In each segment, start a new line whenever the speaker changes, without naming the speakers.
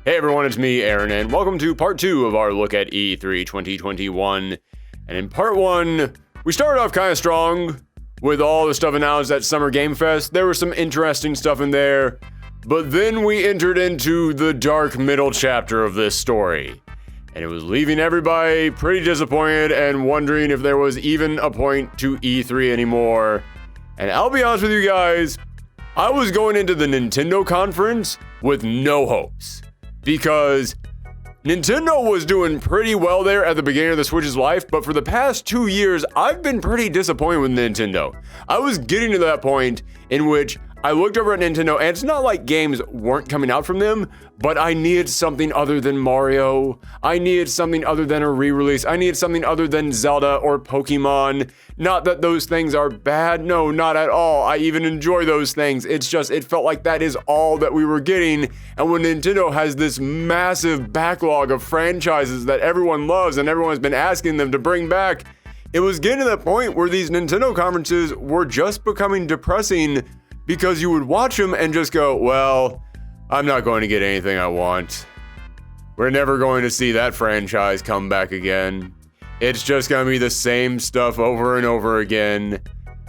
Hey everyone, it's me, Aaron, and welcome to part 2 of our look at E3 2021. And in part 1, we started off kind of strong with all the stuff announced at Summer Game Fest. There was some interesting stuff in there, but then we entered into the dark middle chapter of this story. And it was leaving everybody pretty disappointed and wondering if there was even a point to E3 anymore. And I'll be honest with you guys, I was going into the Nintendo conference with no hopes. Because Nintendo was doing pretty well there at the beginning of the Switch's life, but for the past 2 years, I've been pretty disappointed with Nintendo. I was getting to that point in which I looked over at Nintendo, and it's not like games weren't coming out from them, but I needed something other than Mario. I needed something other than a re-release. I needed something other than Zelda or Pokemon. Not that those things are bad. No, not at all. I even enjoy those things. It's just, it felt like that is all that we were getting. And when Nintendo has this massive backlog of franchises that everyone loves and everyone's been asking them to bring back, it was getting to the point where these Nintendo conferences were just becoming depressing because you would watch them and just go, well, I'm not going to get anything I want. We're never going to see that franchise come back again. It's just going to be the same stuff over and over again.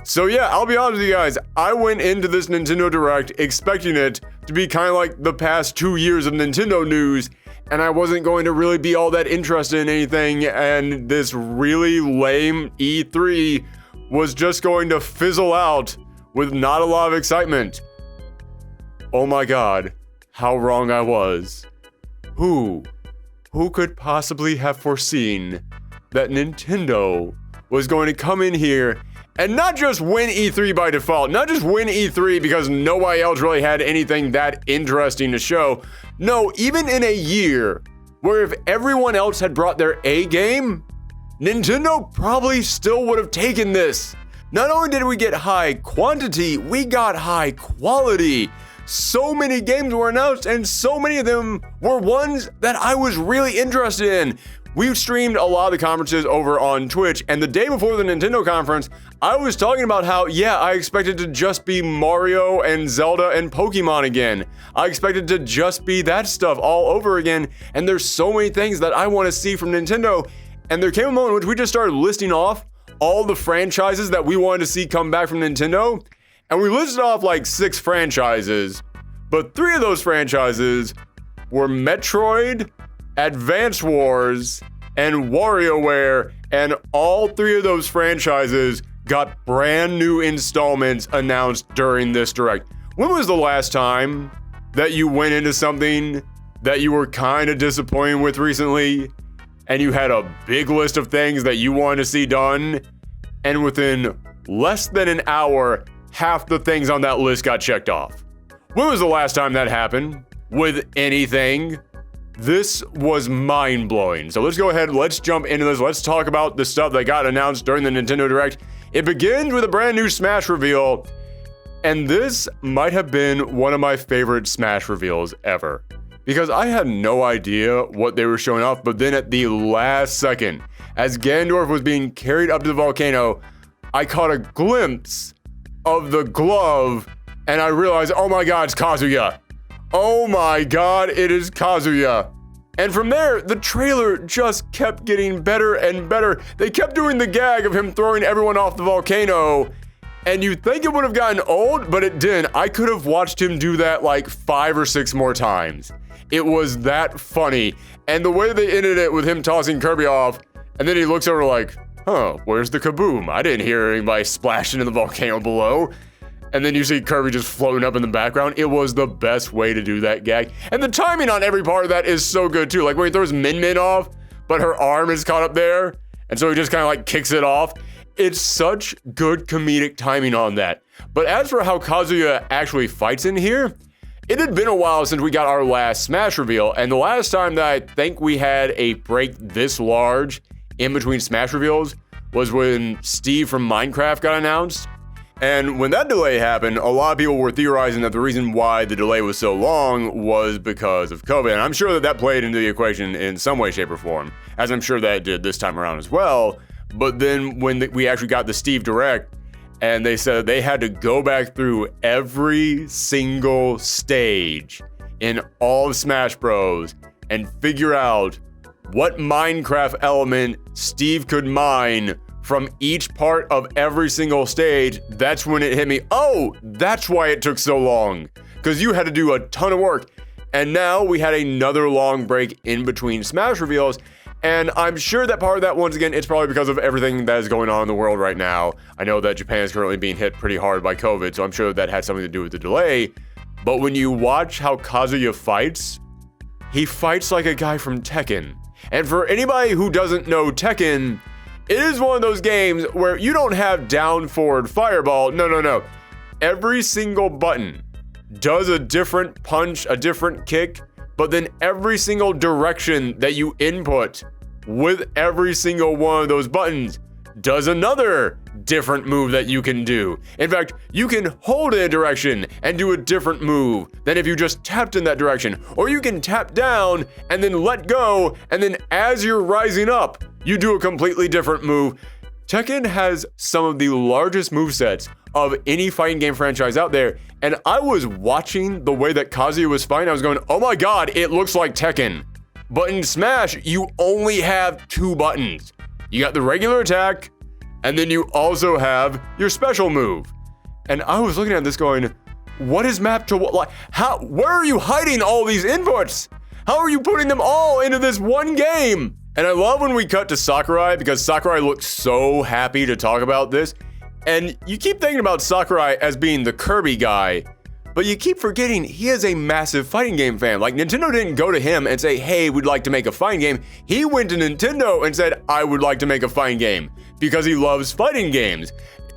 So yeah, I'll be honest with you guys, I went into this Nintendo Direct expecting it to be kind of like the past 2 years of Nintendo news, and I wasn't going to really be all that interested in anything, and this really lame E3 was just going to fizzle out with not a lot of excitement. Oh my god, how wrong I was. Who could possibly have foreseen that Nintendo was going to come in here and not just win E3 by default, not just win E3 because nobody else really had anything that interesting to show. No, even in a year where if everyone else had brought their A game, Nintendo probably still would have taken this. Not only did we get high quantity, we got high quality. So many games were announced, and so many of them were ones that I was really interested in. We've streamed a lot of the conferences over on Twitch, and the day before the Nintendo conference, I was talking about how, yeah, I expected to just be Mario and Zelda and Pokemon again. I expected to just be that stuff all over again, and there's so many things that I want to see from Nintendo. And there came a moment in which we just started listing off all the franchises that we wanted to see come back from Nintendo, and we listed off like 6 franchises, but 3 of those franchises were Metroid, Advance Wars, and WarioWare, and all 3 of those franchises got brand new installments announced during this Direct. When was the last time that you went into something that you were kind of disappointed with recently, and you had a big list of things that you wanted to see done, and within less than an hour, half the things on that list got checked off? When was the last time that happened with anything? This was mind-blowing. So let's go ahead, let's jump into this. Let's talk about the stuff that got announced during the Nintendo Direct. It begins with a brand new Smash reveal, and this might have been one of my favorite Smash reveals ever, because I had no idea what they were showing off, but then at the last second, as Ganondorf was being carried up to the volcano, I caught a glimpse of the glove, and I realized, oh my god, it's Kazuya. Oh my god, it is Kazuya. And from there, the trailer just kept getting better and better. They kept doing the gag of him throwing everyone off the volcano, and you'd think it would have gotten old, but it didn't. I could have watched him do that like 5 or 6 more times. It was that funny. And the way they ended it with him tossing Kirby off, and then he looks over like, huh, where's the kaboom? I didn't hear anybody splash into the volcano below. And then you see Kirby just floating up in the background. It was the best way to do that gag. And the timing on every part of that is so good too. Like when he throws Min Min off, but her arm is caught up there, and so he just kind of like kicks it off. It's such good comedic timing on that. But as for how Kazuya actually fights in here, it had been a while since we got our last Smash reveal, and the last time that I think we had a break this large in between Smash reveals was when Steve from Minecraft got announced. And when that delay happened, a lot of people were theorizing that the reason why the delay was so long was because of COVID. And I'm sure that that played into the equation in some way, shape, or form, as I'm sure that it did this time around as well. But then when we actually got the Steve Direct, and they said they had to go back through every single stage in all of Smash Bros. And figure out what Minecraft element Steve could mine from each part of every single stage, that's when it hit me. Oh, that's why it took so long. Because you had to do a ton of work. And now we had another long break in between Smash reveals. And I'm sure that part of that, once again, it's probably because of everything that is going on in the world right now. I know that Japan is currently being hit pretty hard by COVID, so I'm sure that had something to do with the delay. But when you watch how Kazuya fights, he fights like a guy from Tekken. And for anybody who doesn't know Tekken, it is one of those games where you don't have down, forward, fireball. No. Every single button does a different punch, a different kick, but then every single direction that you input with every single one of those buttons does another different move that you can do. In fact, you can hold in a direction and do a different move than if you just tapped in that direction. Or you can tap down and then let go, and then as you're rising up, you do a completely different move. Tekken has some of the largest movesets of any fighting game franchise out there, and I was watching the way that Kazuya was fighting, I was going, oh my god, it looks like Tekken. But in Smash, you only have 2 buttons. You got the regular attack, and then you also have your special move. And I was looking at this going, what is mapped to what? Like, where are you hiding all these inputs? How are you putting them all into this one game? And I love when we cut to Sakurai, because Sakurai looks so happy to talk about this. And you keep thinking about Sakurai as being the Kirby guy, but you keep forgetting he is a massive fighting game fan. Like, Nintendo didn't go to him and say, hey, we'd like to make a fighting game. He went to Nintendo and said, I would like to make a fighting game, because he loves fighting games.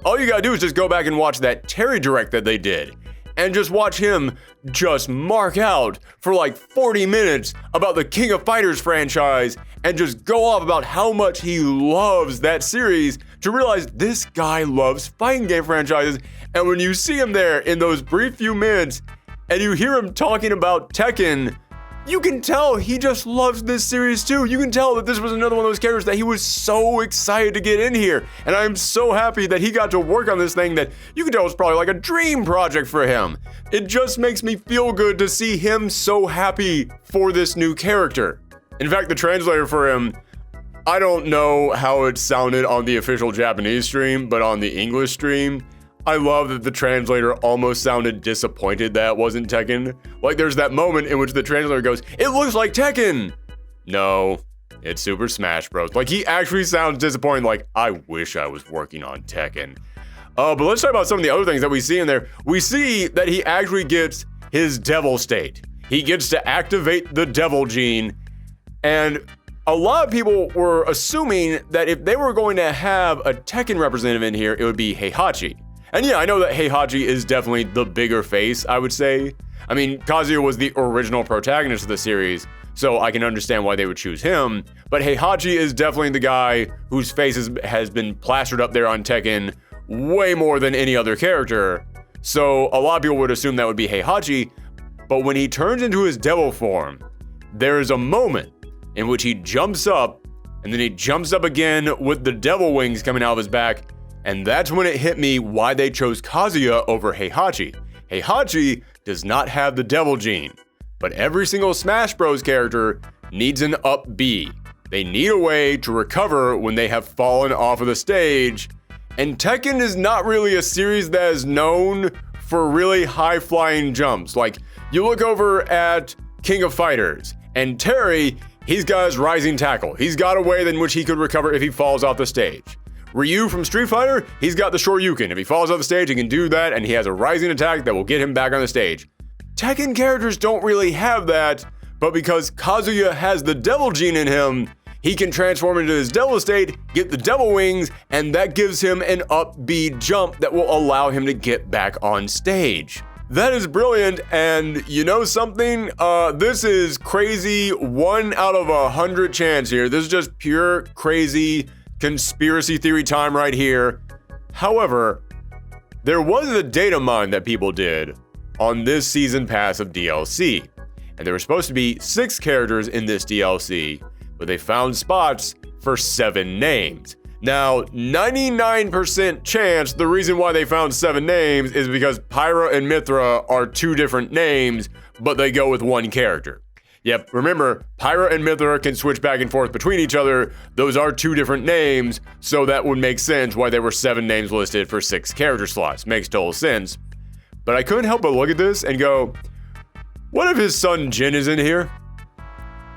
All you gotta do is just go back and watch that Terry Direct that they did, and just watch him just mark out for like 40 minutes about the King of Fighters franchise, and just go off about how much he loves that series, to realize this guy loves fighting game franchises. And when you see him there in those brief few minutes, and you hear him talking about Tekken, you can tell he just loves this series too. You can tell that this was another one of those characters that he was so excited to get in here. And I'm so happy that he got to work on this thing that you can tell was probably like a dream project for him. It just makes me feel good to see him so happy for this new character. In fact, the translator for him, I don't know how it sounded on the official Japanese stream, but on the English stream, I love that the translator almost sounded disappointed that it wasn't Tekken. Like, there's that moment in which the translator goes, it looks like Tekken! No, it's Super Smash Bros. Like, he actually sounds disappointed, like, I wish I was working on Tekken. But let's talk about some of the other things that we see in there. We see that he actually gets his devil state. He gets to activate the devil gene, and a lot of people were assuming that if they were going to have a Tekken representative in here, it would be Heihachi. And yeah, I know that Heihachi is definitely the bigger face, I would say. I mean, Kazuya was the original protagonist of the series, so I can understand why they would choose him. But Heihachi is definitely the guy whose face has been plastered up there on Tekken way more than any other character. So a lot of people would assume that would be Heihachi. But when he turns into his devil form, there is a moment in which he jumps up, and then he jumps up again with the devil wings coming out of his back, and that's when it hit me why they chose Kazuya over Heihachi. Heihachi does not have the devil gene, but every single Smash Bros. Character needs an up B. They need a way to recover when they have fallen off of the stage, and Tekken is not really a series that is known for really high-flying jumps. Like, you look over at King of Fighters, and Terry, he's got his rising tackle. He's got a way in which he could recover if he falls off the stage. Ryu from Street Fighter, he's got the Shoryuken. If he falls off the stage, he can do that, and he has a rising attack that will get him back on the stage. Tekken characters don't really have that, but because Kazuya has the devil gene in him, he can transform into his devil state, get the devil wings, and that gives him an up B jump that will allow him to get back on stage. That is brilliant, and you know something? This is crazy 1 out of 100 chance here. This is just pure crazy conspiracy theory time right here. However, there was a data mine that people did on this season pass of DLC, and there were supposed to be 6 characters in this DLC, but they found spots for 7 names. Now, 99% chance the reason why they found 7 names is because Pyra and Mithra are 2 different names, but they go with 1 character. Yep, remember, Pyra and Mithra can switch back and forth between each other. Those are 2 different names, so that would make sense why there were 7 names listed for 6 character slots. Makes total sense. But I couldn't help but look at this and go, what if his son Jin is in here?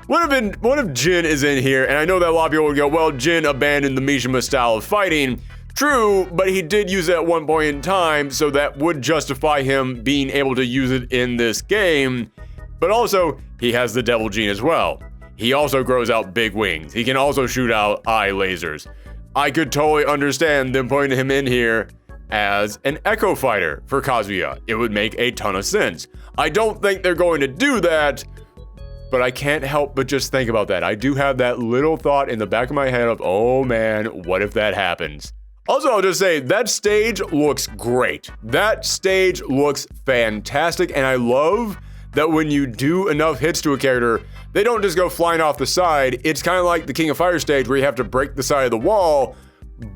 What if Jin is in here? And I know that a lot of people would go, well, Jin abandoned the Mishima style of fighting. True, but he did use it at one point in time, so that would justify him being able to use it in this game. But also, he has the Devil Gene as well. He also grows out big wings. He can also shoot out eye lasers. I could totally understand them putting him in here as an Echo Fighter for Kazuya. It would make a ton of sense. I don't think they're going to do that, but I can't help but just think about that. I do have that little thought in the back of my head of, oh man, what if that happens? Also, I'll just say, that stage looks great. That stage looks fantastic, and I love that when you do enough hits to a character, they don't just go flying off the side. It's kind of like the King of Fire stage where you have to break the side of the wall,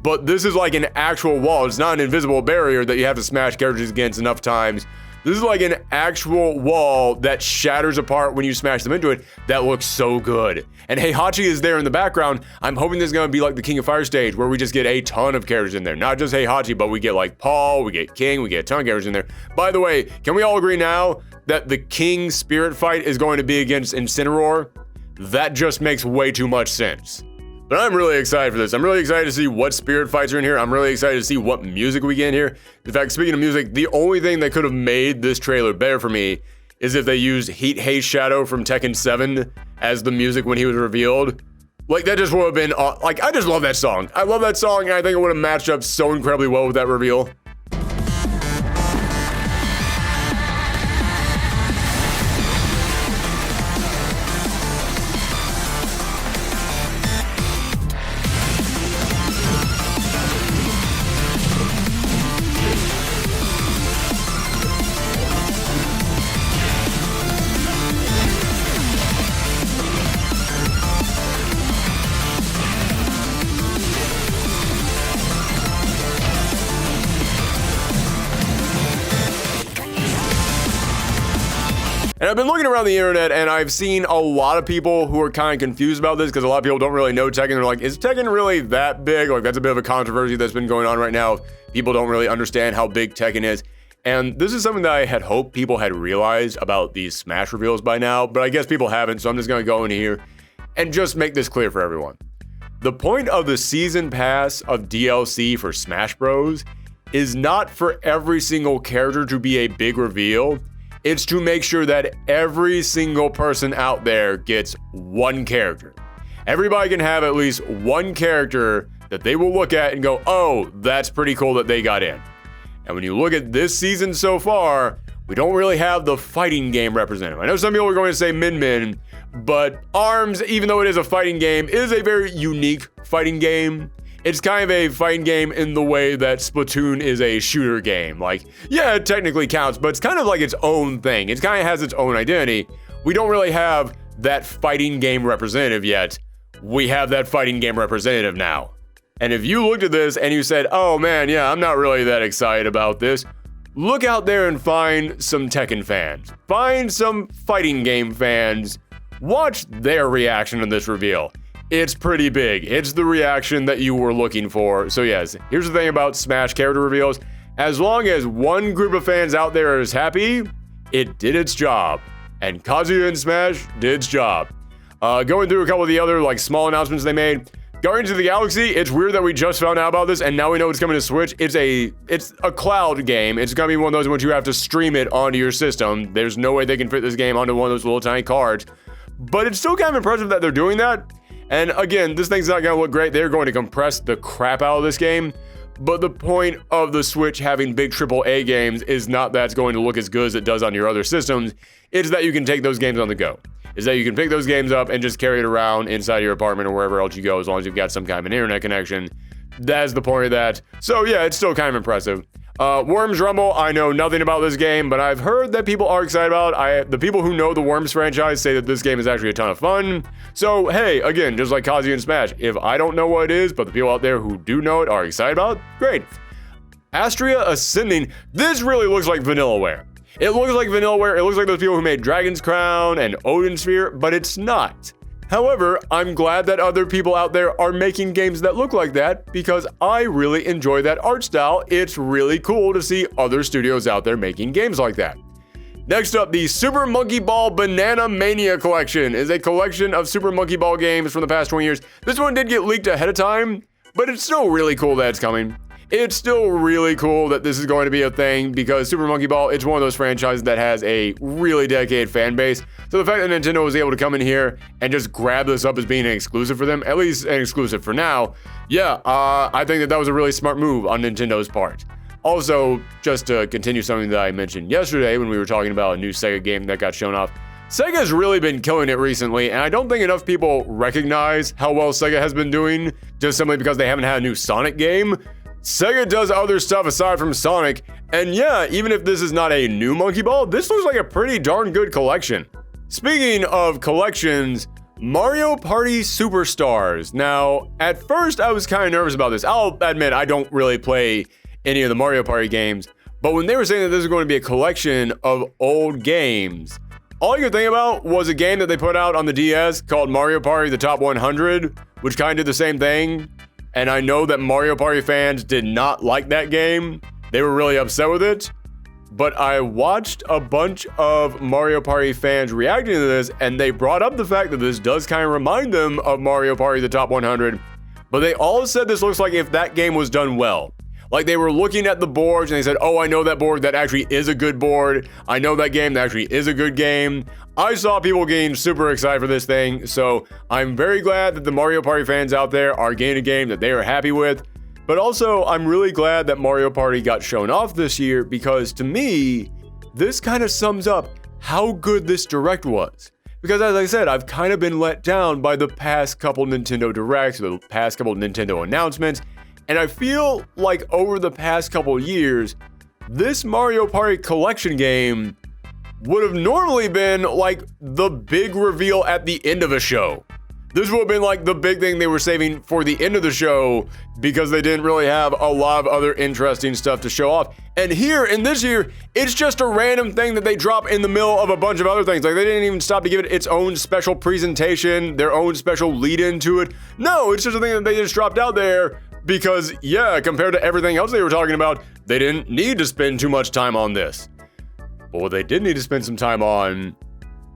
but this is like an actual wall. It's not an invisible barrier that you have to smash characters against enough times. This is like an actual wall that shatters apart when you smash them into it. That looks so good. And Heihachi is there in the background. I'm hoping this is going to be like the King of Fire stage where we just get a ton of characters in there. Not just Heihachi, but we get like Paul, we get King, we get a ton of characters in there. By the way, can we all agree now that the King spirit fight is going to be against Incineroar? That just makes way too much sense. But I'm really excited for this. I'm really excited to see what spirit fights are in here. I'm really excited to see what music we get in here. In fact, speaking of music, the only thing that could have made this trailer better for me is if they used Heat Haze Shadow from Tekken 7 as the music when he was revealed. Like, that just would have been, like, I just love that song. I love that song, and I think it would have matched up so incredibly well with that reveal. And I've been looking around the internet and I've seen a lot of people who are kind of confused about this because a lot of people don't really know Tekken. They're like, is Tekken really that big? Like, that's a bit of a controversy that's been going on right now. People don't really understand how big Tekken is. And this is something that I had hoped people had realized about these Smash reveals by now, but I guess people haven't, so I'm just going to go in here and just make this clear for everyone. The point of the Season Pass of DLC for Smash Bros. Is not for every single character to be a big reveal. It's to make sure that every single person out there gets one character. Everybody can have at least one character that they will look at and go, oh, that's pretty cool that they got in. And when you look at this season so far, we don't really have the fighting game representative. I know some people are going to say Min Min, but ARMS, even though it is a fighting game, is a very unique fighting game. It's kind of a fighting game in the way that Splatoon is a shooter game. Like, yeah, it technically counts, but it's kind of like its own thing. It kind of has its own identity. We don't really have that fighting game representative yet. We have that fighting game representative now. And if you looked at this and you said, oh man, yeah, I'm not really that excited about this, look out there and find some Tekken fans. Find some fighting game fans. Watch their reaction to this reveal. It's pretty big. It's the reaction that you were looking for. So yes, here's the thing about Smash character reveals. As long as one group of fans out there is happy, it did its job. And Kazuya in Smash did its job. Going through a couple of the other like small announcements they made. Guardians of the Galaxy, it's weird that we just found out about this and now we know it's coming to Switch. It's a cloud game. It's gonna be one of those ones you have to stream it onto your system. There's no way they can fit this game onto one of those little tiny cards. But it's still kind of impressive that they're doing that. And again, this thing's not gonna look great. They're going to compress the crap out of this game. But the point of the Switch having big AAA games is not that it's going to look as good as it does on your other systems. It's that you can take those games on the go. Is that you can pick those games up and just carry it around inside your apartment or wherever else you go as long as you've got some kind of an internet connection. That's the point of that. So yeah, it's still kind of impressive. Worms Rumble, I know nothing about this game, but I've heard that people are excited about it. The people who know the Worms franchise say that this game is actually a ton of fun. So, hey, again, just like Kazuya and Smash, if I don't know what it is, but the people out there who do know it are excited about it, great. Astria Ascending, this really looks like Vanillaware. It looks like Vanillaware, it looks like those people who made Dragon's Crown and Odin Sphere, but it's not. However, I'm glad that other people out there are making games that look like that because I really enjoy that art style. It's really cool to see other studios out there making games like that. Next up, the Super Monkey Ball Banana Mania Collection is a collection of Super Monkey Ball games from the past 20 years. This one did get leaked ahead of time, but it's still really cool that it's coming. It's still really cool that this is going to be a thing because Super Monkey Ball, it's one of those franchises that has a really dedicated fan base. So the fact that Nintendo was able to come in here and just grab this up as being an exclusive for them, at least an exclusive for now, yeah, I think that was a really smart move on Nintendo's part. Also, just to continue something that I mentioned yesterday when we were talking about a new Sega game that got shown off, Sega's really been killing it recently, and I don't think enough people recognize how well Sega has been doing just simply because they haven't had a new Sonic game. Sega does other stuff aside from Sonic, and yeah, even if this is not a new Monkey Ball, this looks like a pretty darn good collection. Speaking of collections, Mario Party Superstars. Now, at first I was kind of nervous about this. I'll admit I don't really play any of the Mario Party games, but when they were saying that this is going to be a collection of old games, all you could think about was a game that they put out on the DS called Mario Party The Top 100, which kind of did the same thing. And I know that Mario Party fans did not like that game. They were really upset with it. But I watched a bunch of Mario Party fans reacting to this, and they brought up the fact that this does kind of remind them of Mario Party The Top 100. But they all said this looks like if that game was done well. Like they were looking at the boards and they said, oh, I know that board, that actually is a good board. I know that game, that actually is a good game. I saw people getting super excited for this thing, so I'm very glad that the Mario Party fans out there are getting a game that they are happy with. But also, I'm really glad that Mario Party got shown off this year because to me, this kind of sums up how good this Direct was. Because as I said, I've kind of been let down by the past couple Nintendo Directs, the past couple Nintendo announcements, and I feel like over the past couple years, this Mario Party collection game would have normally been like the big reveal at the end of a show. This would have been like the big thing they were saving for the end of the show because they didn't really have a lot of other interesting stuff to show off. And here in this year, it's just a random thing that they drop in the middle of a bunch of other things. Like they didn't even stop to give it its own special presentation, their own special lead into it. No, it's just a thing that they just dropped out there because, yeah, compared to everything else they were talking about, they didn't need to spend too much time on this. But what they did need to spend some time on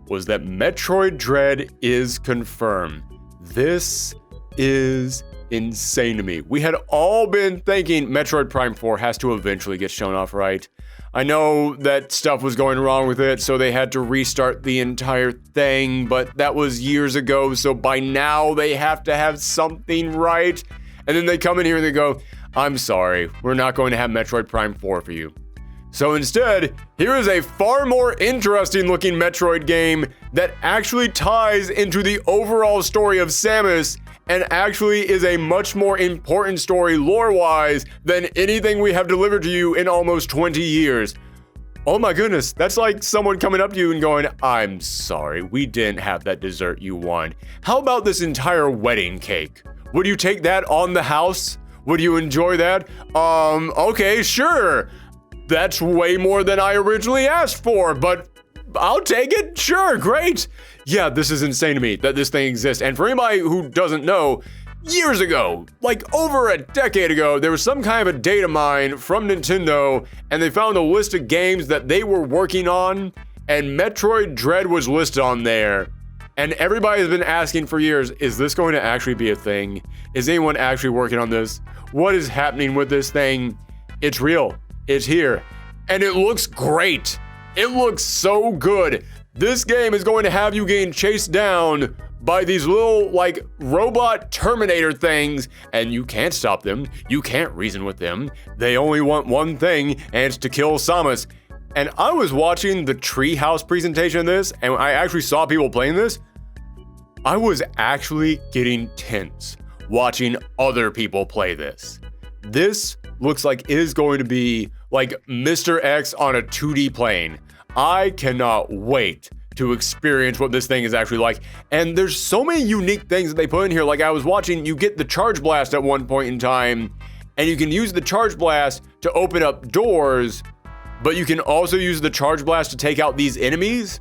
was that Metroid Dread is confirmed. This is insane to me. We had all been thinking Metroid Prime 4 has to eventually get shown off, right? I know that stuff was going wrong with it, so they had to restart the entire thing, but that was years ago, so by now they have to have something right. And then they come in here and they go, I'm sorry, we're not going to have Metroid Prime 4 for you. So instead, here is a far more interesting looking Metroid game that actually ties into the overall story of Samus and actually is a much more important story lore-wise than anything we have delivered to you in almost 20 years. Oh my goodness, that's like someone coming up to you and going, I'm sorry, we didn't have that dessert you want. How about this entire wedding cake? Would you take that on the house? Would you enjoy that? Okay, sure. That's way more than I originally asked for, but I'll take it. Sure, great. Yeah, this is insane to me that this thing exists. And for anybody who doesn't know, years ago, like over a decade ago, there was some kind of a data mine from Nintendo, and they found a list of games that they were working on, and Metroid Dread was listed on there. And everybody has been asking for years, is this going to actually be a thing? Is anyone actually working on this? What is happening with this thing? It's real. It's here. And it looks great. It looks so good. This game is going to have you getting chased down by these little, like, robot Terminator things, and you can't stop them. You can't reason with them. They only want one thing, and it's to kill Samus. And I was watching the Treehouse presentation of this, and I actually saw people playing this. I was actually getting tense watching other people play this. This looks like it is going to be like Mr. X on a 2D plane. I cannot wait to experience what this thing is actually like. And there's so many unique things that they put in here. Like I was watching, you get the charge blast at one point in time, and you can use the charge blast to open up doors, but you can also use the charge blast to take out these enemies.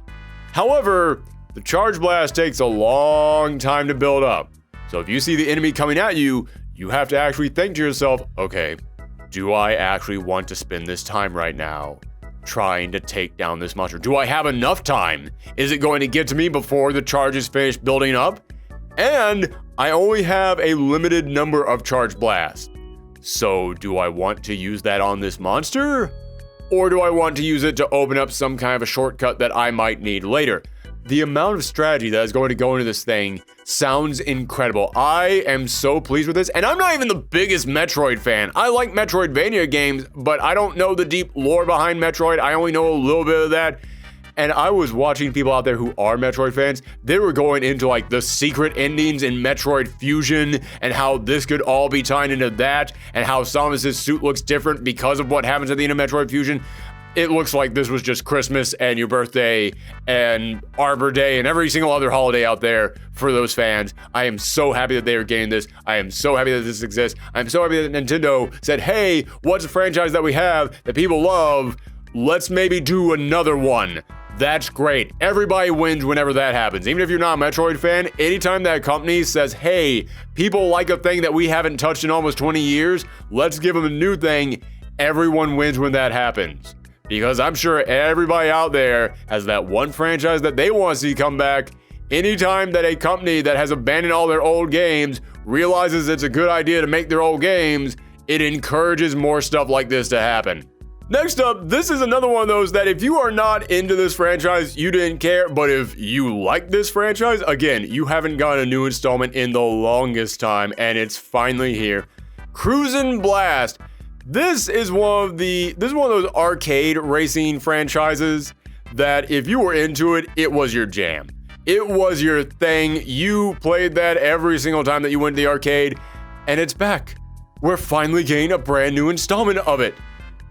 However, the charge blast takes a long time to build up. So if you see the enemy coming at you, you have to actually think to yourself, okay, do I actually want to spend this time right now trying to take down this monster? Do I have enough time? Is it going to get to me before the charge is finished building up? And I only have a limited number of charge blasts. So do I want to use that on this monster? Or do I want to use it to open up some kind of a shortcut that I might need later? The amount of strategy that is going to go into this thing sounds incredible. I am so pleased with this, and I'm not even the biggest Metroid fan. I like Metroidvania games, but I don't know the deep lore behind Metroid. I only know a little bit of that. And I was watching people out there who are Metroid fans. They were going into like the secret endings in Metroid Fusion and how this could all be tied into that, and how Samus's suit looks different because of what happens at the end of Metroid Fusion. It looks like this was just Christmas and your birthday and Arbor Day and every single other holiday out there for those fans. I am so happy that they are getting this. I am so happy that this exists. I'm so happy that Nintendo said, hey, what's a franchise that we have that people love? Let's maybe do another one. That's great. Everybody wins whenever that happens. Even if you're not a Metroid fan, anytime that company says, hey, people like a thing that we haven't touched in almost 20 years, let's give them a new thing, everyone wins when that happens. Because I'm sure everybody out there has that one franchise that they want to see come back. Anytime that a company that has abandoned all their old games realizes it's a good idea to make their old games, it encourages more stuff like this to happen. Next up, this is another one of those that if you are not into this franchise, you didn't care, but if you like this franchise, again, you haven't gotten a new installment in the longest time, and it's finally here. Cruisin' Blast. This is one of those arcade racing franchises that if you were into it, it was your jam. It was your thing. You played that every single time that you went to the arcade, and it's back. We're finally getting a brand new installment of it.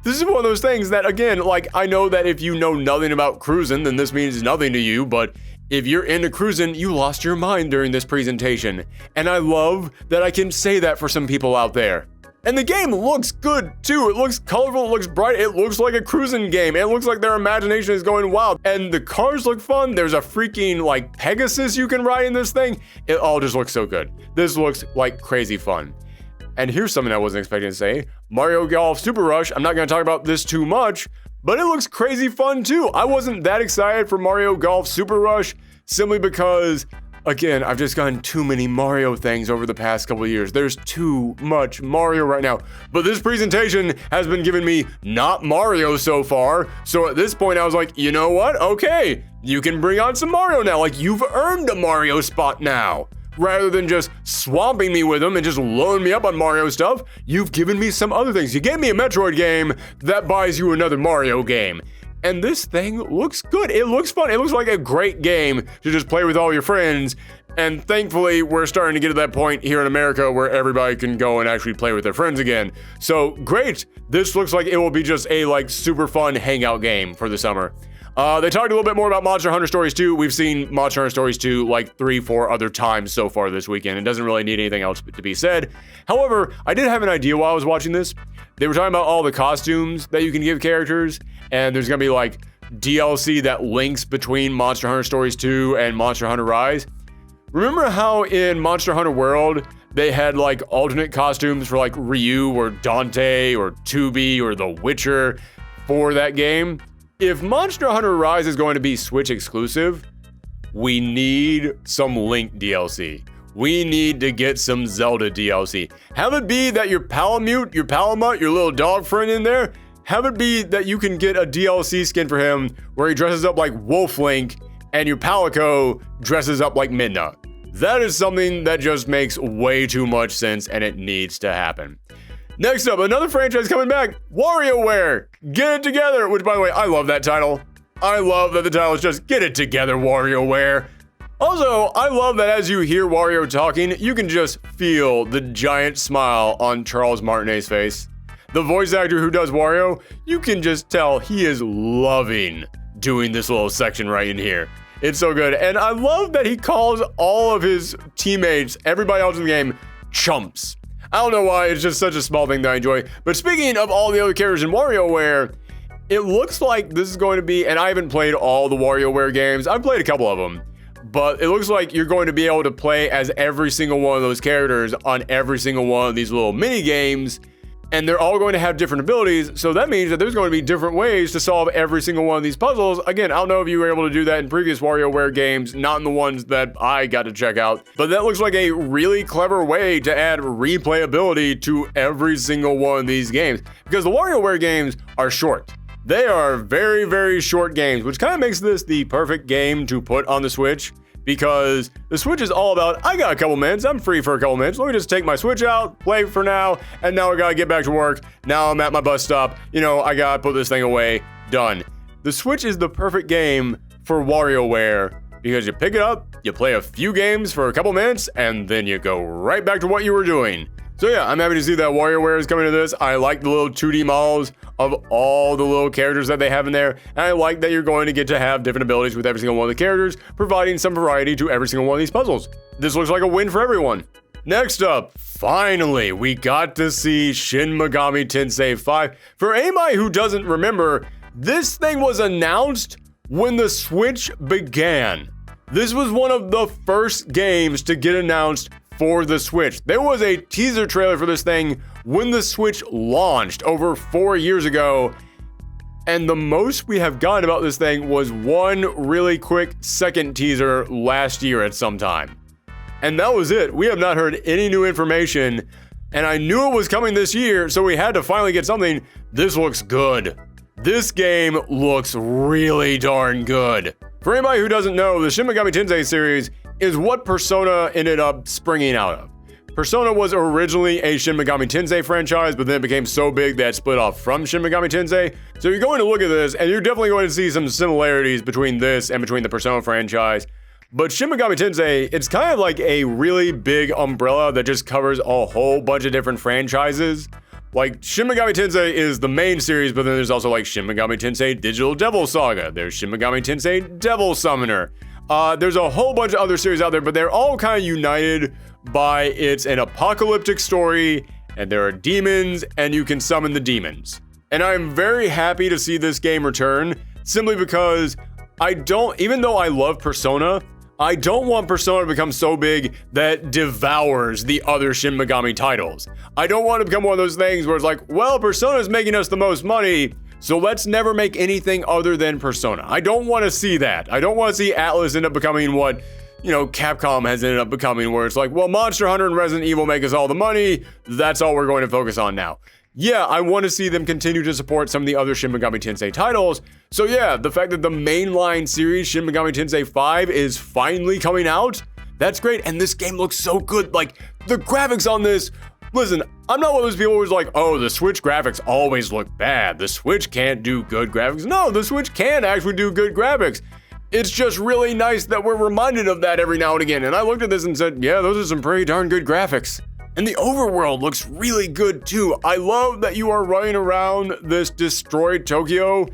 This is one of those things that, again, like, I know that if you know nothing about cruising, then this means nothing to you, but if you're into cruising, you lost your mind during this presentation. And I love that I can say that for some people out there. And the game looks good, too. It looks colorful, it looks bright, it looks like a cruising game. It looks like their imagination is going wild. And the cars look fun. There's a freaking, like, Pegasus you can ride in this thing. It all just looks so good. This looks like crazy fun. And here's something I wasn't expecting to say. Mario Golf Super Rush, I'm not going to talk about this too much, but it looks crazy fun too. I wasn't that excited for Mario Golf Super Rush simply because, again, I've just gotten too many Mario things over the past couple of years. There's too much Mario right now. But this presentation has been giving me not Mario so far. So at this point, I was like, you know what? Okay, you can bring on some Mario now. Like, you've earned a Mario spot now. Rather than just swamping me with them and just loading me up on Mario stuff, you've given me some other things. You gave me a Metroid game, that buys you another Mario game. And this thing looks good. It looks fun. It looks like a great game to just play with all your friends. And thankfully, we're starting to get to that point here in America where everybody can go and actually play with their friends again. So great. This looks like it will be just a like super fun hangout game for the summer. They talked a little bit more about Monster Hunter Stories 2. We've seen Monster Hunter Stories 2 like 3-4 other times so far this weekend. It doesn't really need anything else to be said. However, I did have an idea while I was watching this. They were talking about all the costumes that you can give characters, and there's gonna be like DLC that links between Monster Hunter Stories 2 and Monster Hunter Rise. Remember how in Monster Hunter World, they had like alternate costumes for like Ryu or Dante or 2B or The Witcher for that game? If Monster Hunter Rise is going to be Switch exclusive, we need some Link DLC. We need to get some Zelda DLC. Have it be that your Palamute, your Palamut, your little dog friend in there, have it be that you can get a DLC skin for him where he dresses up like Wolf Link and your Palico dresses up like Midna. That is something that just makes way too much sense and it needs to happen. Next up, another franchise coming back, WarioWare, Get It Together, which by the way, I love that title. I love that the title is just Get It Together, WarioWare. Also, I love that as you hear Wario talking, you can just feel the giant smile on Charles Martinet's face. The voice actor who does Wario, you can just tell he is loving doing this little section right in here. It's so good. And I love that he calls all of his teammates, everybody else in the game, chumps. I don't know why, it's just such a small thing that I enjoy. But speaking of all the other characters in WarioWare, it looks like this is going to be, and I haven't played all the WarioWare games, I've played a couple of them, but it looks like you're going to be able to play as every single one of those characters on every single one of these little mini games. And they're all going to have different abilities, so that means that there's going to be different ways to solve every single one of these puzzles. Again, I don't know if you were able to do that in previous WarioWare games, not in the ones that I got to check out, but that looks like a really clever way to add replayability to every single one of these games, because the WarioWare games are short. They are very, very short games, which kind of makes this the perfect game to put on the Switch, because the Switch is all about, I got a couple minutes, I'm free for a couple minutes, let me just take my Switch out, play for now, and now I gotta get back to work, now I'm at my bus stop, you know, I gotta put this thing away, done. The Switch is the perfect game for WarioWare, because you pick it up, you play a few games for a couple minutes, and then you go right back to what you were doing. So yeah, I'm happy to see that WarioWare is coming to this. I like the little 2D models of all the little characters that they have in there, and I like that you're going to get to have different abilities with every single one of the characters, providing some variety to every single one of these puzzles. This looks like a win for everyone. Next up, finally, we got to see Shin Megami Tensei 5. For anybody who doesn't remember, this thing was announced when the Switch began. This was one of the first games to get announced for the Switch. There was a teaser trailer for this thing when the Switch launched over 4 years ago, and the most we have gotten about this thing was one really quick second teaser last year at some time. And that was it. We have not heard any new information, and I knew it was coming this year, so we had to finally get something. This looks good. This game looks really darn good. For anybody who doesn't know, the Shin Megami Tensei series is what Persona ended up springing out of. Persona was originally a Shin Megami Tensei franchise, but then it became so big that it split off from Shin Megami Tensei. So you're going to look at this, and you're definitely going to see some similarities between this and between the Persona franchise. But Shin Megami Tensei, it's kind of like a really big umbrella that just covers a whole bunch of different franchises. Like, Shin Megami Tensei is the main series, but then there's also like Shin Megami Tensei Digital Devil Saga. There's Shin Megami Tensei Devil Summoner. There's a whole bunch of other series out there, but they're all kind of united by it's an apocalyptic story, and there are demons, and you can summon the demons. And I'm very happy to see this game return, simply because even though I love Persona, I don't want Persona to become so big that devours the other Shin Megami titles. I don't want to become one of those things where it's like, well, Persona's making us the most money, so let's never make anything other than Persona. I don't want to see that. I don't want to see Atlas end up becoming what, Capcom has ended up becoming, where it's like, well, Monster Hunter and Resident Evil make us all the money, that's all we're going to focus on now. Yeah, I want to see them continue to support some of the other Shin Megami Tensei titles. So yeah, the fact that the mainline series, Shin Megami Tensei 5, is finally coming out, that's great. And this game looks so good. Like, the graphics on this, listen, I'm not one of those people who's like, oh, the Switch graphics always look bad. The Switch can't do good graphics. No, the Switch can actually do good graphics. It's just really nice that we're reminded of that every now and again. And I looked at this and said, yeah, those are some pretty darn good graphics. And the overworld looks really good too. I love that you are running around this destroyed Tokyo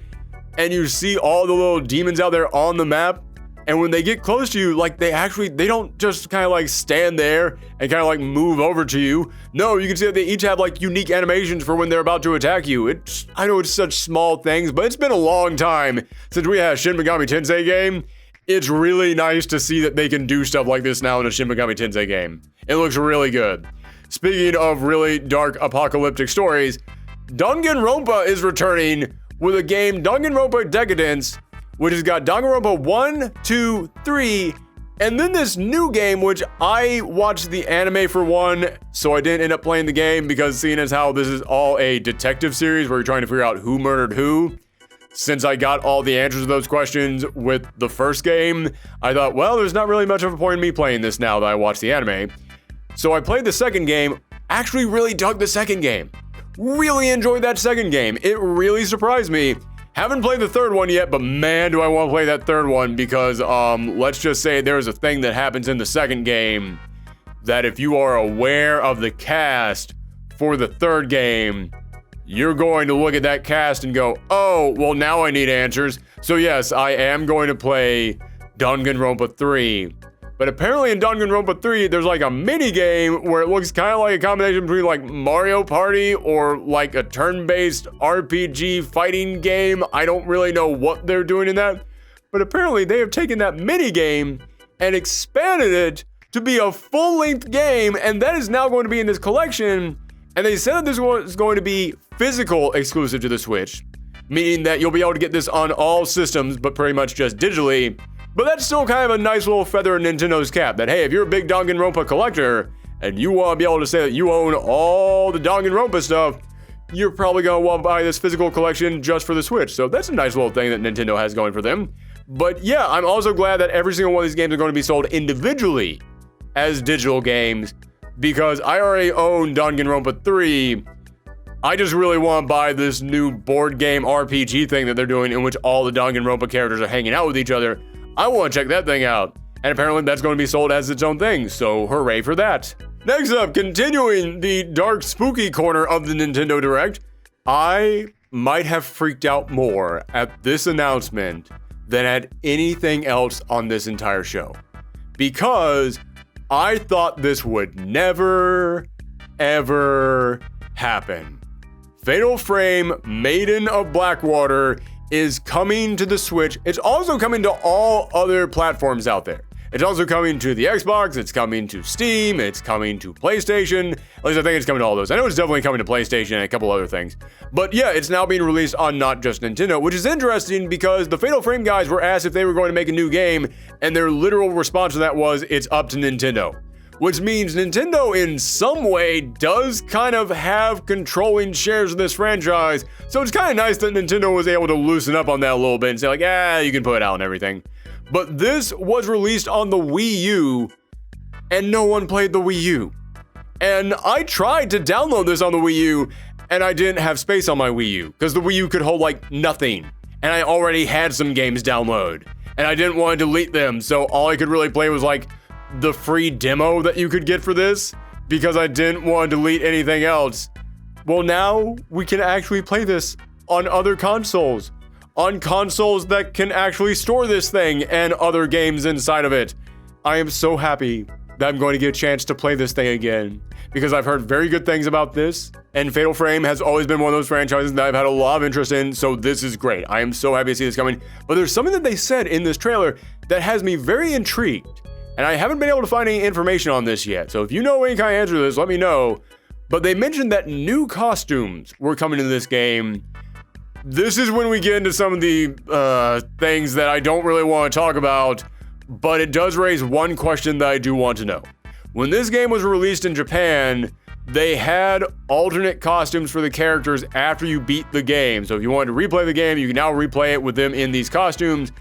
and you see all the little demons out there on the map. And when they get close to you, like they don't just kind of like stand there and kind of like move over to you. No, you can see that they each have like unique animations for when they're about to attack you. I know it's such small things, but it's been a long time since we had a Shin Megami Tensei game. It's really nice to see that they can do stuff like this now in a Shin Megami Tensei game. It looks really good. Speaking of really dark apocalyptic stories, Danganronpa is returning with a game, Danganronpa Decadence, which has got Danganronpa 1, 2, 3, and then this new game, which I watched the anime for one, so I didn't end up playing the game because seeing as how this is all a detective series where you're trying to figure out who murdered who, since I got all the answers to those questions with the first game, I thought, well, there's not really much of a point in me playing this now that I watched the anime. So I played the second game, actually really dug the second game. Really enjoyed that second game. It really surprised me. Haven't played the third one yet, but man, do I want to play that third one because, let's just say there's a thing that happens in the second game that if you are aware of the cast for the third game, you're going to look at that cast and go, oh, well, now I need answers. So yes, I am going to play Danganronpa 3. But apparently in Danganronpa 3, there's like a mini game where it looks kind of like a combination between like Mario Party or like a turn-based RPG fighting game. I don't really know what they're doing in that. But apparently they have taken that mini game and expanded it to be a full-length game, and that is now going to be in this collection. And they said that this was going to be physical exclusive to the Switch, meaning that you'll be able to get this on all systems, but pretty much just digitally. But that's still kind of a nice little feather in Nintendo's cap, that hey, if you're a big Danganronpa collector, and you want to be able to say that you own all the Danganronpa stuff, you're probably going to want to buy this physical collection just for the Switch. So that's a nice little thing that Nintendo has going for them. But yeah, I'm also glad that every single one of these games are going to be sold individually as digital games, because I already own Danganronpa 3. I just really want to buy this new board game RPG thing that they're doing, in which all the Danganronpa characters are hanging out with each other. I want to check that thing out. And apparently that's going to be sold as its own thing, so hooray for that. Next up, continuing the dark spooky corner of the Nintendo Direct, I might have freaked out more at this announcement than at anything else on this entire show. Because I thought this would never, ever happen. Fatal Frame Maiden of Blackwater is coming to the Switch. It's also coming to all other platforms out there. It's also coming to the Xbox, it's coming to Steam, it's coming to PlayStation. At least I think it's coming to all those. I know it's definitely coming to PlayStation and a couple other things. But yeah, it's now being released on not just Nintendo, which is interesting because the Fatal Frame guys were asked if they were going to make a new game, and their literal response to that was, it's up to Nintendo. Which means Nintendo in some way does kind of have controlling shares of this franchise. So it's kind of nice that Nintendo was able to loosen up on that a little bit and say like, you can put it out and everything. But this was released on the Wii U, and no one played the Wii U. And I tried to download this on the Wii U, and I didn't have space on my Wii U, because the Wii U could hold like nothing. And I already had some games download, and I didn't want to delete them, so all I could really play was like the free demo that you could get for this, because I didn't want to delete anything else. Well, now we can actually play this on other consoles. On consoles that can actually store this thing and other games inside of it. I am so happy that I'm going to get a chance to play this thing again, because I've heard very good things about this, and Fatal Frame has always been one of those franchises that I've had a lot of interest in, so this is great. I am so happy to see this coming. But there's something that they said in this trailer that has me very intrigued, and I haven't been able to find any information on this yet, so if you know any kind of answer to this, let me know. But they mentioned that new costumes were coming to this game. This is when we get into some of the things that I don't really want to talk about, but it does raise one question that I do want to know. When this game was released in Japan, they had alternate costumes for the characters after you beat the game. So if you wanted to replay the game, you can now replay it with them in these costumes.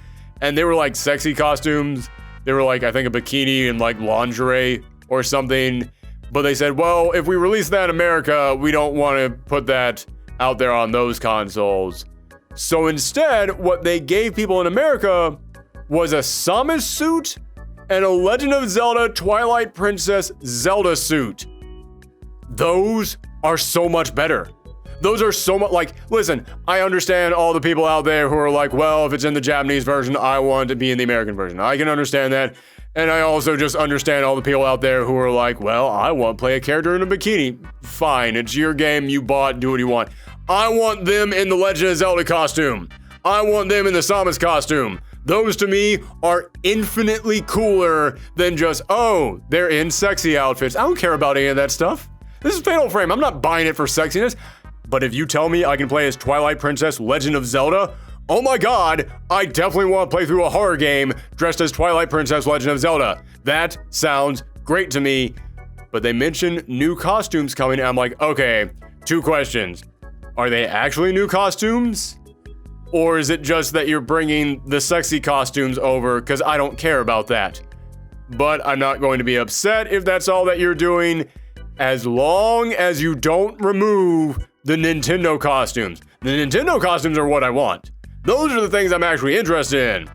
And they were like sexy costumes. They were like, I think, a bikini and like lingerie or something. But they said, well, if we release that in America, we don't want to put that out there on those consoles. So instead, what they gave people in America was a Samus suit and a Legend of Zelda Twilight Princess Zelda suit. Those are so much better. Those are so much, like, listen, I understand all the people out there who are like, well, if it's in the Japanese version, I want it to be in the American version. I can understand that. And I also just understand all the people out there who are like, well, I want to play a character in a bikini. Fine, it's your game, you bought, do what you want. I want them in the Legend of Zelda costume. I want them in the Samus costume. Those to me are infinitely cooler than just, oh, they're in sexy outfits. I don't care about any of that stuff. This is Fatal Frame. I'm not buying it for sexiness. But if you tell me I can play as Twilight Princess Legend of Zelda, oh my god, I definitely want to play through a horror game dressed as Twilight Princess Legend of Zelda. That sounds great to me. But they mentioned new costumes coming, and I'm like, okay, 2 questions. Are they actually new costumes? Or is it just that you're bringing the sexy costumes over? Because I don't care about that. But I'm not going to be upset if that's all that you're doing, as long as you don't remove the Nintendo costumes. The Nintendo costumes are what I want. Those are the things I'm actually interested in.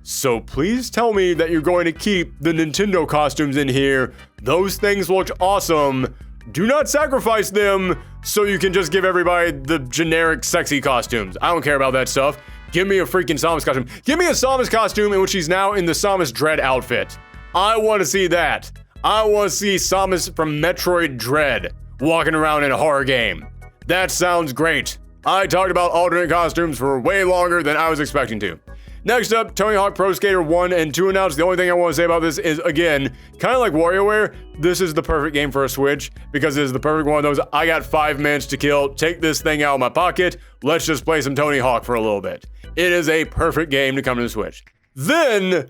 So please tell me that you're going to keep the Nintendo costumes in here. Those things looked awesome. do not sacrifice them so you can just give everybody the generic sexy costumes. I don't care about that stuff. Give me a freaking Samus costume. Give me a Samus costume in which she's now in the Samus Dread outfit. I want to see that. I want to see Samus from Metroid Dread walking around in a horror game. That sounds great. I talked about alternate costumes for way longer than I was expecting to. Next up, Tony Hawk Pro Skater 1 and 2 announced. The only thing I want to say about this is, again, kind of like WarioWare, this is the perfect game for a Switch because it is the perfect one of those, I got 5 minutes to kill, take this thing out of my pocket, let's just play some Tony Hawk for a little bit. It is a perfect game to come to the Switch. Then,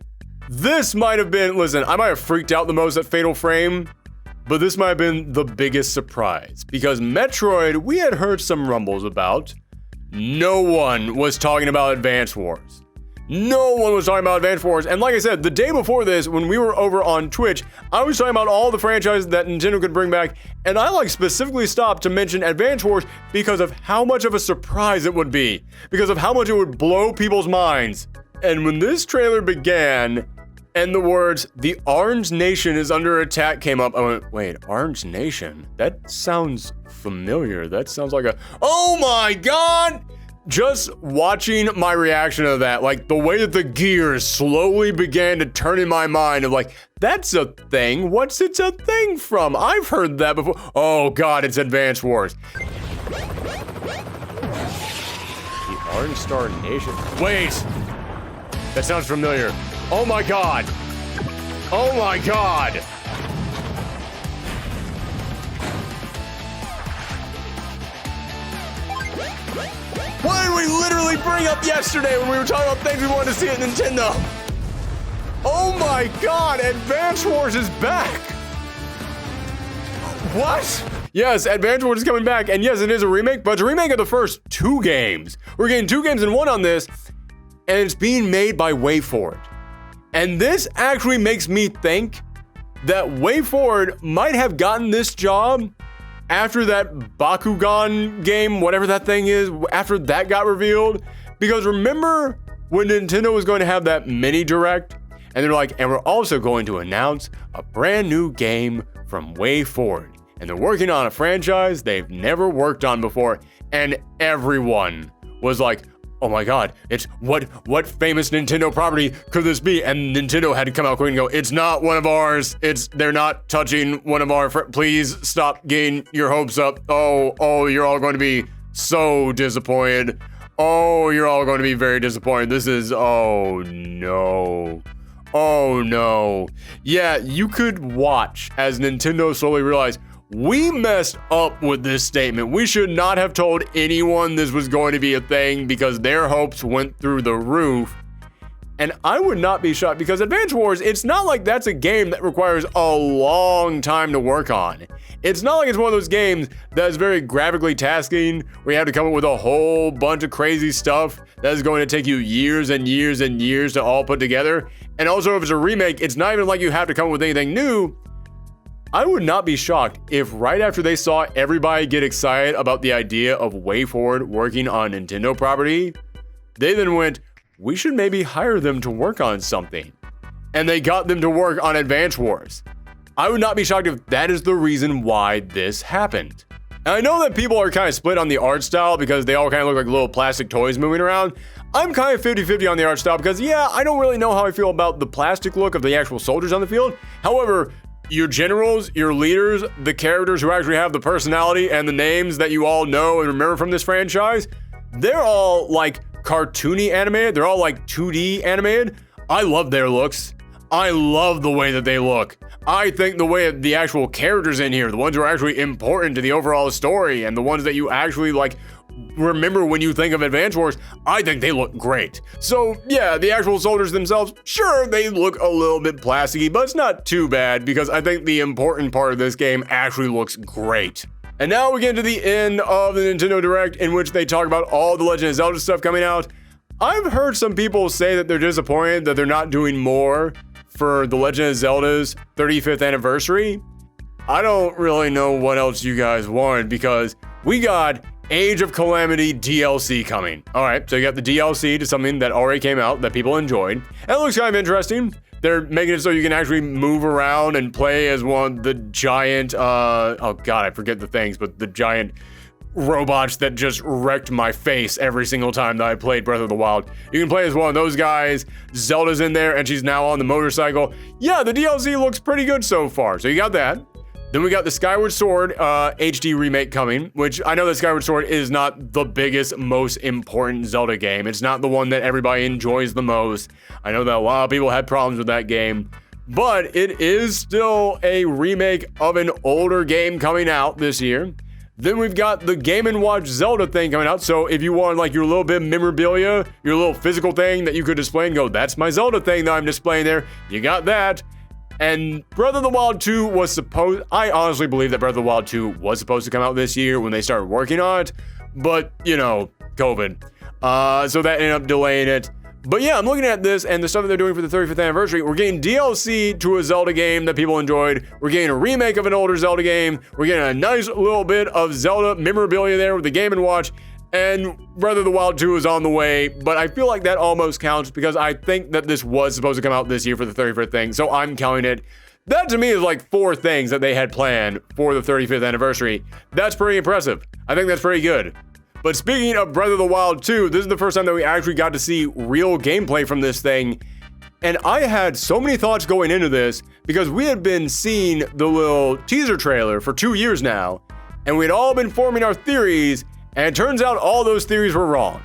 this might have been, listen, I might have freaked out the most at Fatal Frame, but this might have been the biggest surprise because Metroid, we had heard some rumbles about. No one was talking about Advance Wars. No one was talking about Advance Wars, and like I said, the day before this, when we were over on Twitch, I was talking about all the franchises that Nintendo could bring back, and I specifically stopped to mention Advance Wars because of how much of a surprise it would be, because of how much it would blow people's minds. And when this trailer began, and the words, "The Orange Nation is under attack" came up, I went, wait, Orange Nation? That sounds familiar. That sounds like a, oh my god! Just watching my reaction to that, the way that the gears slowly began to turn in my mind of that's a thing. What's it's a thing from? I've heard that before. Oh god, it's Advance Wars. The Orange Star Nation. Wait! That sounds familiar. Oh my god! Oh my god! What did we literally bring up yesterday when we were talking about things we wanted to see at Nintendo? Oh my god, Advance Wars is back! What? Yes, Advance Wars is coming back, and yes, it is a remake, but it's a remake of the first 2 games. We're getting 2 games in 1 on this, and it's being made by WayForward. And this actually makes me think that WayForward might have gotten this job after that Bakugan game, whatever that thing is, after that got revealed. Because remember when Nintendo was going to have that mini direct? And they're like, and we're also going to announce a brand new game from WayForward. And they're working on a franchise they've never worked on before. And everyone was like, oh my god, it's what famous Nintendo property could this be? And Nintendo had to come out quick and go, it's not one of ours. They're not touching one of our please stop getting your hopes up. Oh, you're all going to be so disappointed. Oh, you're all going to be very disappointed. This is, oh no. Oh no. Yeah, you could watch as Nintendo slowly realized, we messed up with this statement. We should not have told anyone this was going to be a thing because their hopes went through the roof. And I would not be shocked because Advance Wars, it's not like that's a game that requires a long time to work on. It's not like it's one of those games that is very graphically tasking where you have to come up with a whole bunch of crazy stuff that is going to take you years and years and years to all put together. And also if it's a remake, it's not even like you have to come up with anything new. I would not be shocked if right after they saw everybody get excited about the idea of WayForward working on Nintendo property, they then went, we should maybe hire them to work on something. And they got them to work on Advance Wars. I would not be shocked if that is the reason why this happened. And I know that people are kind of split on the art style because they all kind of look like little plastic toys moving around. I'm kind of 50-50 on the art style because, yeah, I don't really know how I feel about the plastic look of the actual soldiers on the field. However, your generals, your leaders, the characters who actually have the personality and the names that you all know and remember from this franchise, they're all cartoony animated. They're all 2D animated. I love their looks. I love the way that they look. I think the way the actual characters in here, the ones who are actually important to the overall story and the ones that you actually remember when you think of Advance Wars, I think they look great. So yeah, the actual soldiers themselves, sure, they look a little bit plasticky, but it's not too bad because I think the important part of this game actually looks great. And now we get to the end of the Nintendo Direct in which they talk about all the Legend of Zelda stuff coming out. I've heard some people say that they're disappointed that they're not doing more for the Legend of Zelda's 35th anniversary. I don't really know what else you guys want because we got Age of Calamity DLC coming. All right, so you got the DLC to something that already came out that people enjoyed. And it looks kind of interesting. They're making it so you can actually move around and play as one of the giant, oh god, I forget the things, but the giant robots that just wrecked my face every single time that I played Breath of the Wild. You can play as one of those guys. Zelda's in there, and she's now on the motorcycle. Yeah, the DLC looks pretty good so far. So you got that. Then we got the Skyward Sword HD remake coming, which I know that Skyward Sword is not the biggest, most important Zelda game. It's not the one that everybody enjoys the most. I know that a lot of people had problems with that game, but it is still a remake of an older game coming out this year. Then we've got the Game & Watch Zelda thing coming out, so if you want like your little bit of memorabilia, your little physical thing that you could display and go, that's my Zelda thing that I'm displaying there, you got that. And Breath of the Wild 2 was supposed, I honestly believe that Breath of the Wild 2 was supposed to come out this year when they started working on it, but, you know, COVID. So that ended up delaying it. But yeah, I'm looking at this and the stuff that they're doing for the 35th anniversary. We're getting DLC to a Zelda game that people enjoyed. We're getting a remake of an older Zelda game. We're getting a nice little bit of Zelda memorabilia there with the Game & Watch. And Breath of the Wild 2 is on the way, but I feel like that almost counts because I think that this was supposed to come out this year for the 35th thing, so I'm counting it. That to me is like 4 things that they had planned for the 35th anniversary. That's pretty impressive. I think that's pretty good. But speaking of Breath of the Wild 2, this is the first time that we actually got to see real gameplay from this thing. And I had so many thoughts going into this because we had been seeing the little teaser trailer for 2 years now, and we'd all been forming our theories, and it turns out all those theories were wrong.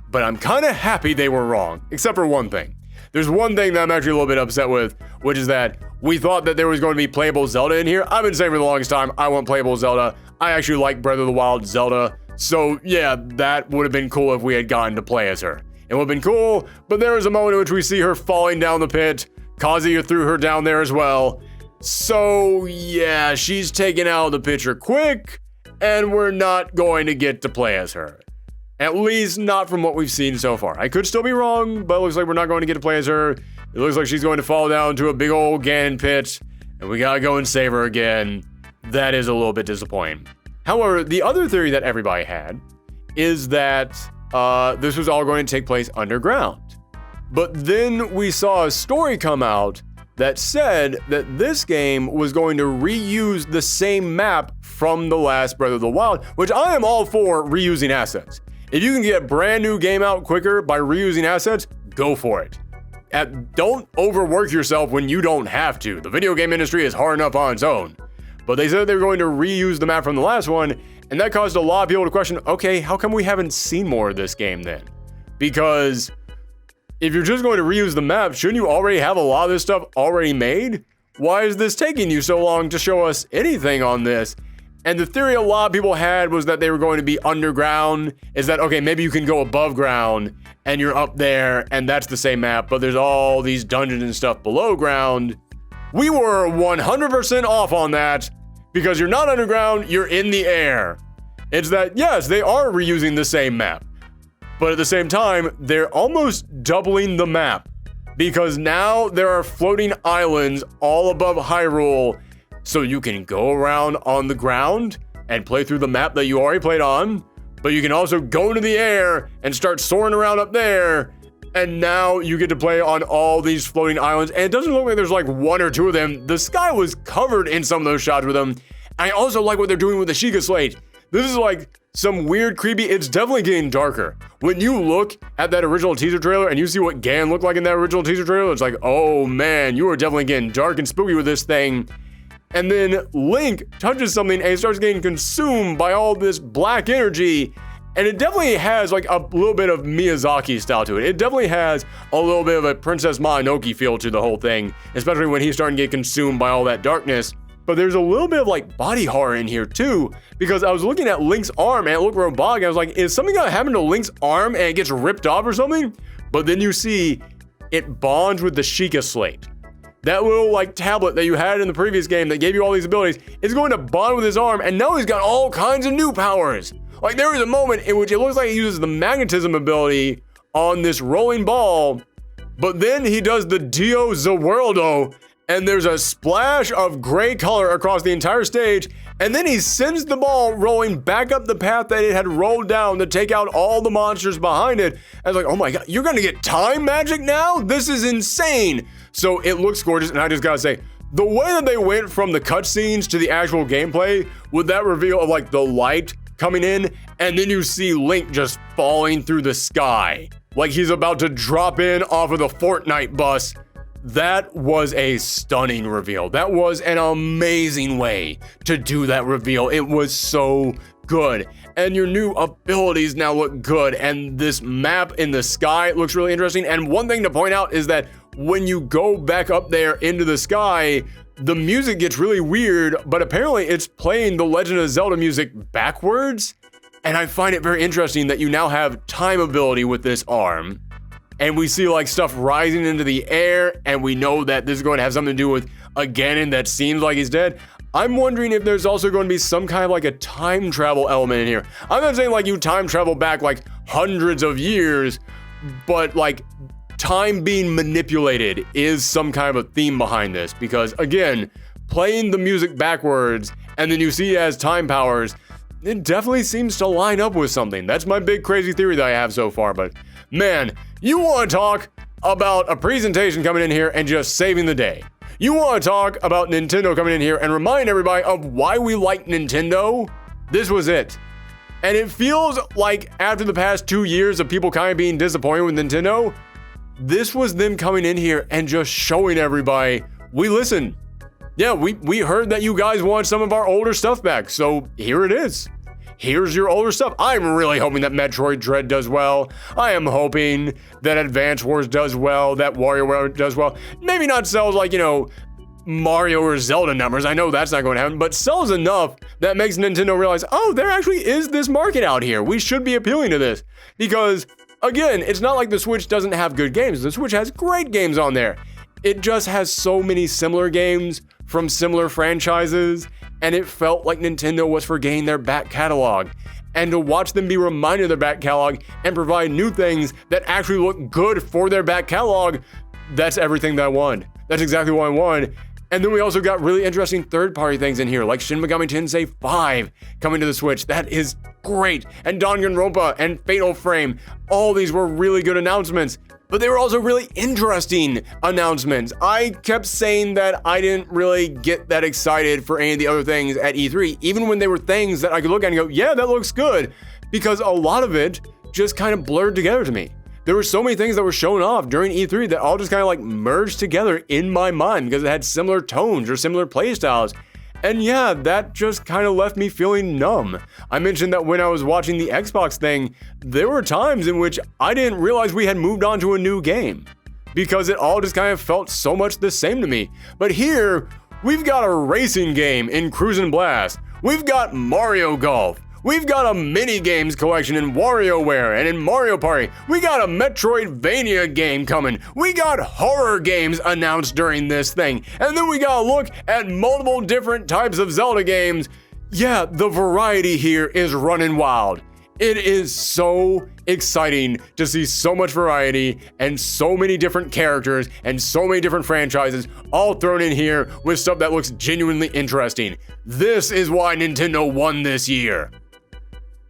But I'm kind of happy they were wrong, except for one thing. There's one thing that I'm actually a little bit upset with, which is that we thought that there was going to be playable Zelda in here. I've been saying for the longest time, I want playable Zelda. I actually like Breath of the Wild Zelda. So yeah, that would have been cool if we had gotten to play as her. It would have been cool, but there was a moment in which we see her falling down the pit. Kazuya threw her down there as well. So yeah, she's taken out of the picture quick, and we're not going to get to play as her. At least not from what we've seen so far. I could still be wrong, but it looks like we're not going to get to play as her. It looks like she's going to fall down to a big old Ganon pit, and we gotta go and save her again. That is a little bit disappointing. However, the other theory that everybody had is that this was all going to take place underground. But then we saw a story come out that said that this game was going to reuse the same map from the last Breath of the Wild, which I am all for reusing assets. If you can get a brand new game out quicker by reusing assets, go for it. Don't overwork yourself when you don't have to. The video game industry is hard enough on its own. But they said they were going to reuse the map from the last one, and that caused a lot of people to question, okay, how come we haven't seen more of this game then? Because if you're just going to reuse the map, shouldn't you already have a lot of this stuff already made? Why is this taking you so long to show us anything on this? And the theory a lot of people had was that they were going to be underground, is that, okay, maybe you can go above ground, and you're up there, and that's the same map, but there's all these dungeons and stuff below ground. We were 100% off on that, because you're not underground, you're in the air. It's that, yes, they are reusing the same map, but at the same time, they're almost doubling the map, because now there are floating islands all above Hyrule, so you can go around on the ground and play through the map that you already played on, but you can also go into the air and start soaring around up there. And now you get to play on all these floating islands. And it doesn't look like there's like 1 or 2 of them. The sky was covered in some of those shots with them. I also like what they're doing with the Sheikah Slate. This is like some weird, creepy, it's definitely getting darker. When you look at that original teaser trailer and you see what Ganon looked like in that original teaser trailer, it's like, oh man, you are definitely getting dark and spooky with this thing. And then Link touches something and he starts getting consumed by all this black energy. And it definitely has like a little bit of Miyazaki style to it. It definitely has a little bit of a Princess Mononoke feel to the whole thing, especially when he's starting to get consumed by all that darkness. But there's a little bit of like body horror in here too, because I was looking at Link's arm and it looked robotic. I was like, is something gonna happen to Link's arm and it gets ripped off or something? But then you see it bonds with the Sheikah Slate. That little like tablet that you had in the previous game that gave you all these abilities is going to bond with his arm, and now he's got all kinds of new powers. Like there is a moment in which it looks like he uses the magnetism ability on this rolling ball, but then he does the Dio Zawirldo and there's a splash of gray color across the entire stage, and then he sends the ball rolling back up the path that it had rolled down to take out all the monsters behind it. I was like, oh my god, you're gonna get time magic now? This is insane. So it looks gorgeous, and I just gotta say, the way that they went from the cutscenes to the actual gameplay with that reveal of like the light coming in, and then you see Link just falling through the sky like he's about to drop in off of the Fortnite bus. That was a stunning reveal. That was an amazing way to do that reveal. It was so good. And your new abilities now look good. And this map in the sky looks really interesting. And one thing to point out is that when you go back up there into the sky, the music gets really weird, but apparently it's playing the Legend of Zelda music backwards. And I find it very interesting that you now have time ability with this arm. And we see like stuff rising into the air, and we know that this is going to have something to do with a Ganon that seems like he's dead. I'm wondering if there's also going to be some kind of like a time travel element in here. I'm not saying like you time travel back like hundreds of years, but like time being manipulated is some kind of a theme behind this. Because again, playing the music backwards and then you see it has time powers, it definitely seems to line up with something. That's my big crazy theory that I have so far. But man, you want to talk about a presentation coming in here and just saving the day. You want to talk about Nintendo coming in here and remind everybody of why we like Nintendo? This was it. And it feels like after the past 2 years of people kind of being disappointed with Nintendo, this was them coming in here and just showing everybody, we listen. Yeah, we heard that you guys want some of our older stuff back, so here it is. Here's your older stuff. I'm really hoping that Metroid Dread does well. I am hoping that Advance Wars does well, that WarioWare does well. Maybe not sells like, Mario or Zelda numbers. I know that's not going to happen, but sells enough that makes Nintendo realize, oh, there actually is this market out here. We should be appealing to this. Because, again, it's not like the Switch doesn't have good games. The Switch has great games on there. It just has so many similar games from similar franchises, and it felt like Nintendo was forgetting their back catalog. And to watch them be reminded of their back catalog and provide new things that actually look good for their back catalog, that's everything that I wanted. That's exactly what I wanted. And then we also got really interesting third-party things in here, like Shin Megami Tensei 5 coming to the Switch. That is great. And Danganronpa and Fatal Frame. All these were really good announcements. But they were also really interesting announcements. I kept saying that I didn't really get that excited for any of the other things at E3, even when they were things that I could look at and go, yeah, that looks good, because a lot of it just kind of blurred together to me. There were so many things that were shown off during E3 that all just kind of like merged together in my mind because it had similar tones or similar playstyles. And yeah, that just kind of left me feeling numb. I mentioned that when I was watching the Xbox thing, there were times in which I didn't realize we had moved on to a new game because it all just kind of felt so much the same to me. But here, we've got a racing game in Cruisin' Blast. We've got Mario Golf. We've got a mini-games collection in WarioWare and in Mario Party. We got a Metroidvania game coming. We got horror games announced during this thing. And then we got a look at multiple different types of Zelda games. Yeah, the variety here is running wild. It is so exciting to see so much variety and so many different characters and so many different franchises all thrown in here with stuff that looks genuinely interesting. This is why Nintendo won this year.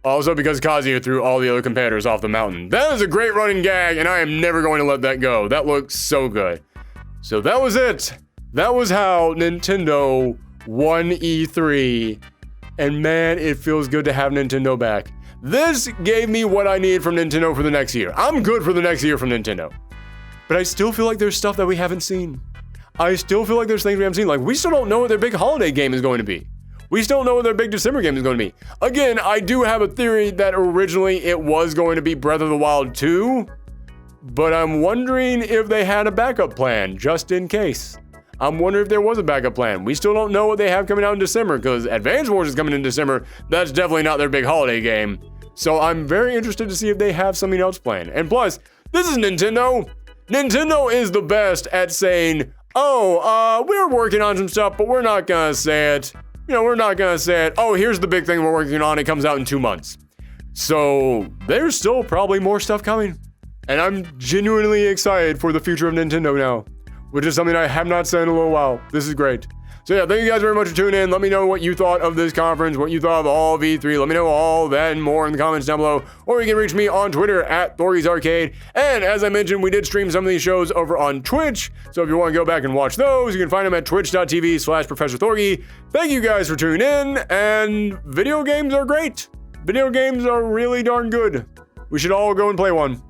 Also because Kazuya threw all the other competitors off the mountain. That is a great running gag, and I am never going to let that go. That looks so good. So that was it. That was how Nintendo won E3. And man, it feels good to have Nintendo back. This gave me what I need from Nintendo for the next year. I'm good for the next year from Nintendo. But I still feel like there's stuff that we haven't seen. I still feel like there's things we haven't seen. Like, we still don't know what their big holiday game is going to be. We still don't know what their big December game is going to be. Again, I do have a theory that originally it was going to be Breath of the Wild 2, but I'm wondering if they had a backup plan, just in case. I'm wondering if there was a backup plan. We still don't know what they have coming out in December, because Advance Wars is coming in December. That's definitely not their big holiday game. So I'm very interested to see if they have something else planned. And plus, this is Nintendo. Nintendo is the best at saying, oh, we're working on some stuff, but we're not gonna say it. We're not gonna say it. Oh, here's the big thing we're working on. It comes out in 2 months. So there's still probably more stuff coming. And I'm genuinely excited for the future of Nintendo now. which is something I have not said in a little while. This is great. So yeah, thank you guys very much for tuning in. Let me know what you thought of this conference, what you thought of all of E3. Let me know all that and more in the comments down below. Or you can reach me on Twitter at ThorgE3. And as I mentioned, we did stream some of these shows over on Twitch. So if you want to go back and watch those, you can find them at twitch.tv/ProfessorThorgy. Thank you guys for tuning in. And video games are great. Video games are really darn good. We should all go and play one.